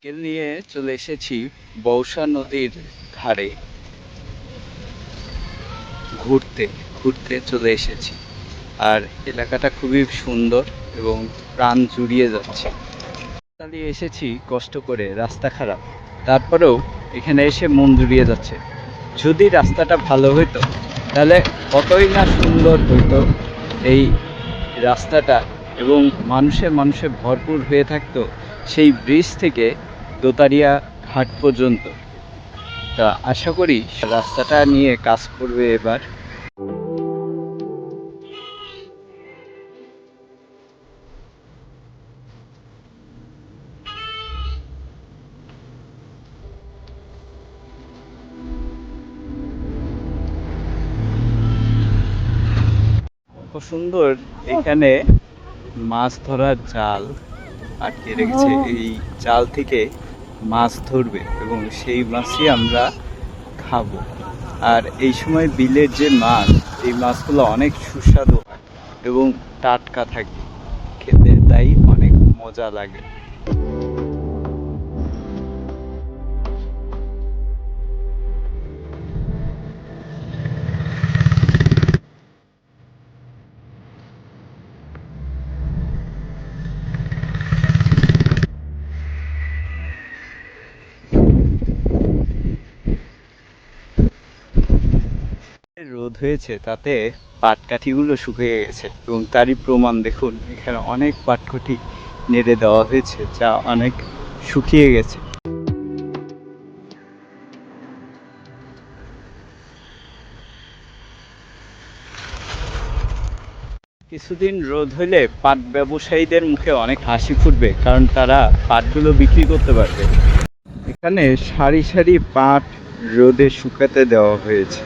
Cycle নিয়ে চলে এসেছি বর্ষা নদীর ধারে ঘুরতে ঘুরতে চলে এসেছি। আর এলাকাটা খুবই সুন্দর এবং প্রাণ জুড়িয়ে যাচ্ছে। চালিয়ে এসেছি কষ্ট করে, রাস্তা খারাপ, তারপরেও এখানে এসে মন জুড়িয়ে যাচ্ছে। যদি রাস্তাটা ভালো হইতো তাহলে কতই না সুন্দর হইতো এই রাস্তাটা, এবং মানুষে মানুষে ভরপুর হয়ে থাকতো সেই ব্রিজ থেকে দোতারিয়া ঘাট পর্যন্ত। তা আশা করি রাস্তাটা নিয়ে কাজ করবে এবার। খুব সুন্দর এখানে মাছ ধরার জাল আটকে রেখেছে। এই জাল থেকে মাছ ধরবে এবং সেই মাছই আমরা খাবো। আর এই সময় বিলের যে মাছ, এই মাছগুলো অনেক সুস্বাদু হয় এবং টাটকা থাকে খেতে, তাই অনেক মজা লাগে। রোদ হয়েছে তাতে পাটকাঠিগুলো শুকিয়ে গেছে এবং তারই প্রমাণ দেখুন, এখানে অনেক পাটকাঠি নেড়ে দেওয়া হয়েছে যা অনেক শুকিয়ে গেছে। কিছুদিন রোদ হলে পাট ব্যবসায়ীদের মুখে অনেক হাসি ফুটবে, কারণ তারা পাটগুলো বিক্রি করতে পারবে। এখানে সারি সারি পাট রোদে শুকাতে দেওয়া হয়েছে।